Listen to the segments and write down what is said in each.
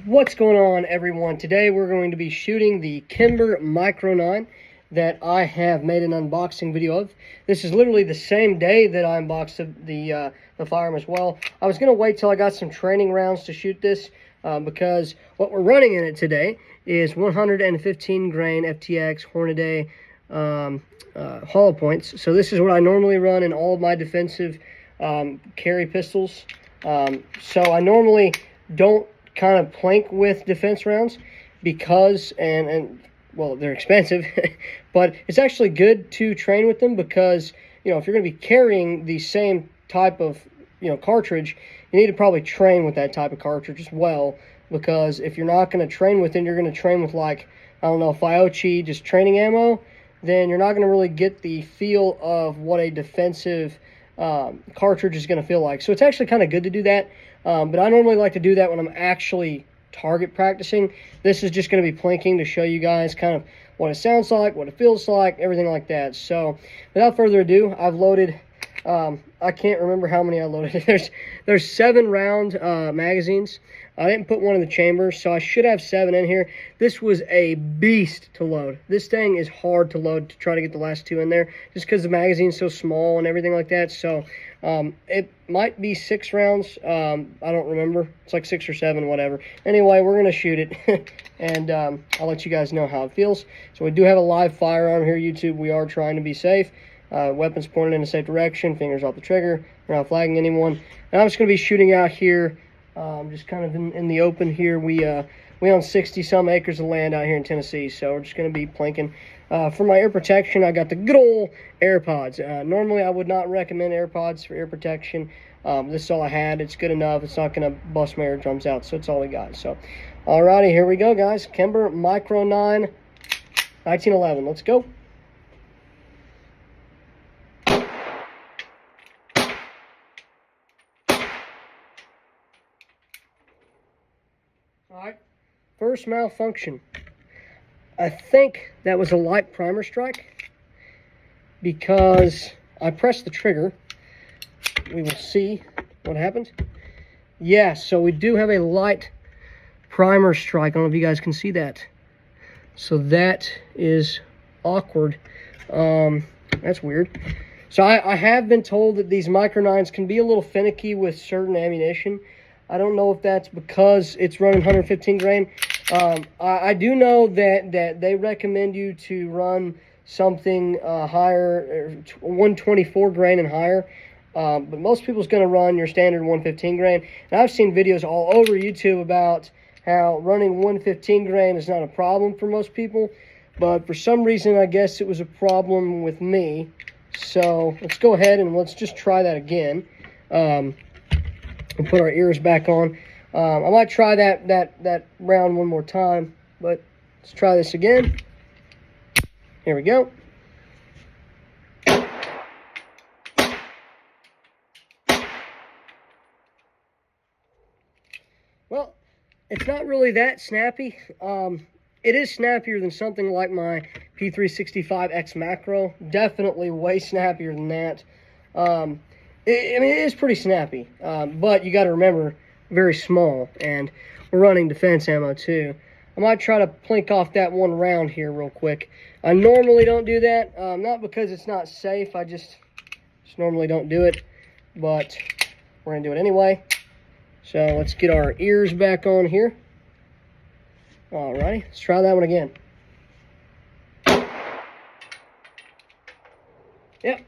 What's going on, everyone? Today we're going to be shooting the Kimber Micro 9 that I have made an unboxing video of. This is literally the same day that I unboxed the firearm as well. I was going to wait till I got some training rounds to shoot this because what we're running in it today is 115 grain FTX Hornady hollow points. So this is what I normally run in all of my defensive carry pistols. So I normally don't kind of plank with defense rounds because well, they're expensive, but it's actually good to train with them because, you know, if you're going to be carrying the same type of, cartridge, you need to probably train with that type of cartridge as well, because if you're not going to train with it, you're going to train with, like, I don't know, Fiochi, just training ammo, then you're not going to really get the feel of what a defensive cartridge is going to feel like. So it's actually kind of good to do that. But I normally like to do that when I'm actually target practicing. This is just going to be plinking to show you guys kind of what it sounds like, what it feels like, everything like that. So without further ado, I've loaded, I can't remember how many I loaded. There's 7 round magazines. I didn't put one in the chamber, so I should have 7 in here. This was a beast to load. This thing is hard to load to try to get the last 2 in there, just because the magazine's so small and everything like that. So it might be 6 rounds. I don't remember. It's like 6 or 7, whatever. Anyway, we're going to shoot it, and I'll let you guys know how it feels. So we do have a live firearm here, YouTube. We are trying to be safe. Weapons pointed in a safe direction, fingers off the trigger. We're not flagging anyone. And I'm just going to be shooting out here, just kind of in the open here. We own 60-some acres of land out here in Tennessee, so we're just going to be planking. For my ear protection, I got the good old AirPods. Normally, I would not recommend AirPods for ear protection. This is all I had. It's good enough. It's not going to bust my eardrums out, so it's all we got. So, alrighty, here we go, guys. Kimber Micro 9, 1911. Let's go. Alright, first malfunction. I think that was a light primer strike because I pressed the trigger. We will see what happens. Yeah, so we do have a light primer strike. I don't know if you guys can see that. So that is awkward. That's weird. So I have been told that these Micro 9s can be a little finicky with certain ammunition. I don't know if that's because it's running 115 grain. I do know that they recommend you to run something higher, 124 grain and higher. But most people's going to run your standard 115 grain. And I've seen videos all over YouTube about how running 115 grain is not a problem for most people. But for some reason, I guess it was a problem with me. So let's go ahead and let's just try that again. And put our ears back on. I might try that round one more time, but let's try this again. Here we go. Well, it's not really that snappy. It is snappier than something like my P365X Macro. Definitely way snappier than that. I mean, it is pretty snappy, but you got to remember, very small, and we're running defense ammo too. I might try to plink off that one round here real quick. I normally don't do that, not because it's not safe. I just normally don't do it, but we're going to do it anyway. So let's get our ears back on here. Alrighty, let's try that one again. Yep,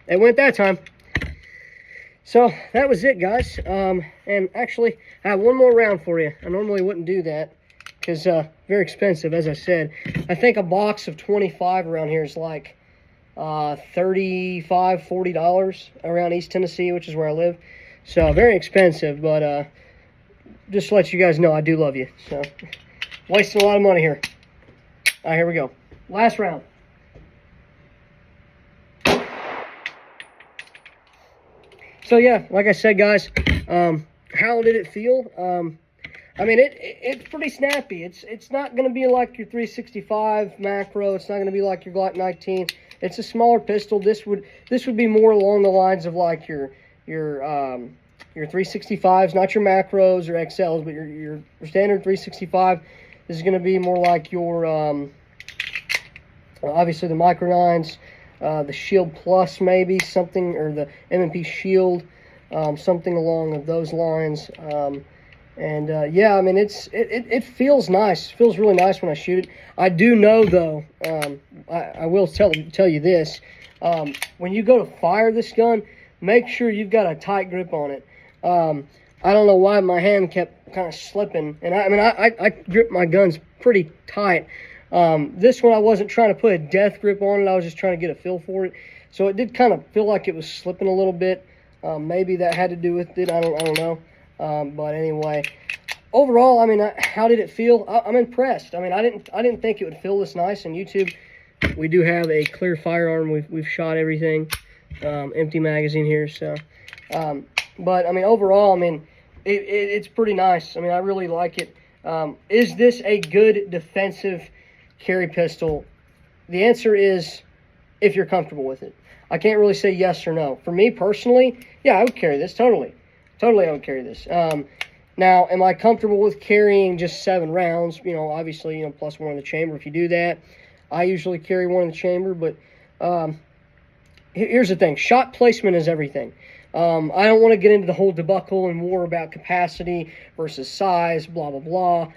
it went that time. So that was it, guys. And actually, I have one more round for you. I normally wouldn't do that because very expensive, as I said. I think a box of 25 around here is like $35, $40 around East Tennessee, which is where I live. So very expensive, but just to let you guys know, I do love you. So wasting a lot of money here. All right, here we go. Last round. So yeah, like I said, guys, how did it feel? I mean, it's pretty snappy. It's not going to be like your 365 macro. It's not going to be like your Glock 19. It's a smaller pistol. This would be more along the lines of like your your 365s, not your macros or XLs, but your standard 365. This is going to be more like your, obviously the Micro 9s, the Shield Plus maybe, something, or the M&P Shield, something along those lines. Yeah, I mean, it feels nice. It feels really nice when I shoot it. I do know, though, I will tell you this. When you go to fire this gun, make sure you've got a tight grip on it. I don't know why my hand kept kind of slipping. And I grip my guns pretty tight. This one, I wasn't trying to put a death grip on it. I was just trying to get a feel for it. So it did kind of feel like it was slipping a little bit. Maybe that had to do with it. I don't know. But anyway, overall, I mean, how did it feel? I'm impressed. I mean, I didn't think it would feel this nice. On YouTube, we do have a clear firearm. We've shot everything, empty magazine here. So, but I mean, overall, I mean, it's pretty nice. I mean, I really like it. Is this a good defensive carry pistol? The answer is, if you're comfortable with it. I can't really say yes or no. For me personally, yeah, I would carry this totally. Totally, I would carry this. Now, am I comfortable with carrying just 7 rounds? You know, obviously, you know, plus 1 in the chamber. If you do that, I usually carry 1 in the chamber. But here's the thing: shot placement is everything. I don't want to get into the whole debacle and war about capacity versus size, blah blah blah.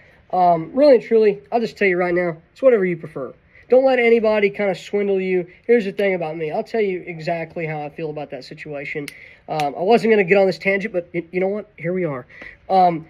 Really and truly, I'll just tell you right now, it's whatever you prefer. Don't let anybody kind of swindle you. Here's the thing about me. I'll tell you exactly how I feel about that situation. I wasn't going to get on this tangent, but you know what? Here we are. I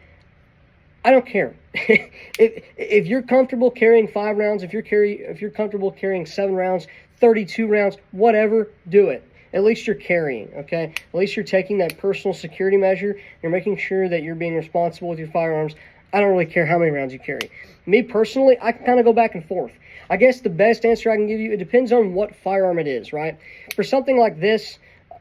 don't care. if you're comfortable carrying 5 rounds, if you're comfortable carrying 7 rounds, 32 rounds, whatever, do it. At least you're carrying, okay? At least you're taking that personal security measure. You're making sure that you're being responsible with your firearms. I don't really care how many rounds you carry. Me personally, I can kind of go back and forth. I guess the best answer I can give you, it depends on what firearm it is, right? For something like this,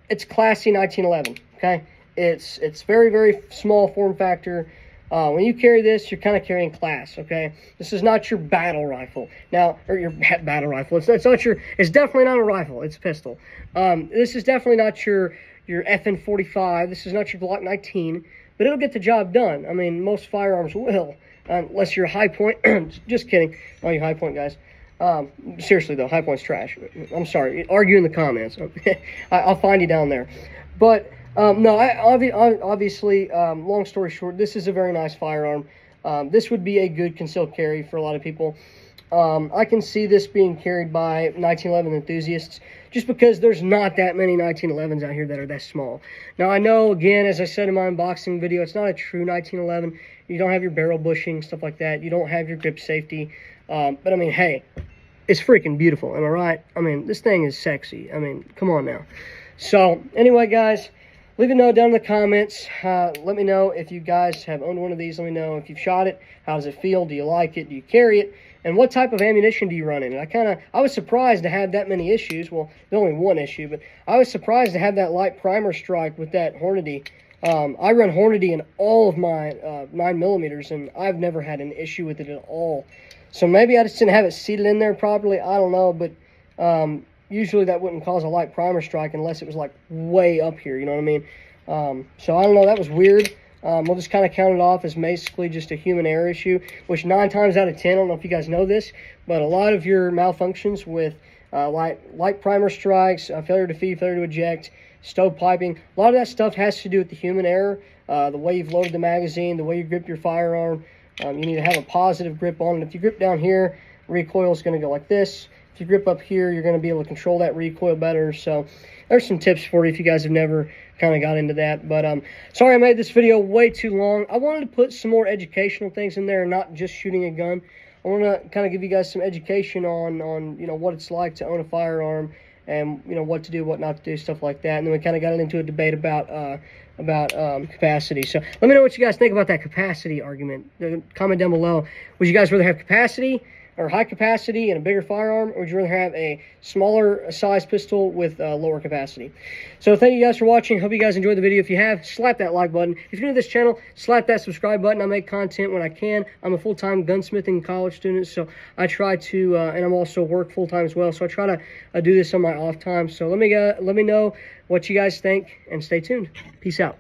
it's classy 1911, okay? It's very, very small form factor. When you carry this, you're kind of carrying class, okay? This is not your battle rifle. Now, or your battle rifle. It's definitely not a rifle. It's a pistol. This is definitely not your FN-45. This is not your Glock 19, but it'll get the job done. I mean, most firearms will, unless you're a high point. Just kidding. All you high point guys. Seriously though, high point's trash. I'm sorry. Argue in the comments. I'll find you down there. But no, obviously, long story short, this is a very nice firearm. This would be a good concealed carry for a lot of people. I can see this being carried by 1911 enthusiasts just because there's not that many 1911s out here that are that small. Now, I know, again, as I said in my unboxing video, it's not a true 1911. You don't have your barrel bushing, stuff like that. You don't have your grip safety. But, I mean, hey, it's freaking beautiful. Am I right? I mean, this thing is sexy. I mean, come on now. So, anyway, guys, leave a note down in the comments. Let me know if you guys have owned one of these. Let me know if you've shot it. How does it feel? Do you like it? Do you carry it? And what type of ammunition do you run in? And I was surprised to have that many issues. Well, there's only one issue, but I was surprised to have that light primer strike with that Hornady. I run Hornady in all of my 9mm, and I've never had an issue with it at all. So maybe I just didn't have it seated in there properly. I don't know, but usually that wouldn't cause a light primer strike unless it was like way up here, you know what I mean? So I don't know, that was weird. We'll just kind of count it off as basically just a human error issue, which 9 times out of 10, I don't know if you guys know this, but a lot of your malfunctions with light primer strikes, failure to feed, failure to eject, stovepiping, a lot of that stuff has to do with the human error, the way you've loaded the magazine, the way you grip your firearm. You need to have a positive grip on it. If you grip down here, recoil is going to go like this. If you grip up here, you're going to be able to control that recoil better. So there's some tips for you if you guys have never kind of got into that. But sorry I made this video way too long. I wanted to put some more educational things in there and not just shooting a gun. I want to kind of give you guys some education on you know, what it's like to own a firearm and, you know, what to do, what not to do, stuff like that. And then we kind of got into a debate about capacity. So let me know what you guys think about that capacity argument. Comment down below. Would you guys rather have capacity or high capacity and a bigger firearm, or would you rather have a smaller size pistol with lower capacity? So thank you guys for watching. Hope you guys enjoyed the video. If you have, slap that like button. If you're new to this channel, slap that subscribe button. I make content when I can. I'm a full-time gunsmithing college student, so I try to, and I'm also work full-time as well, so I try to do this on my off time. So let me know what you guys think, and stay tuned. Peace out.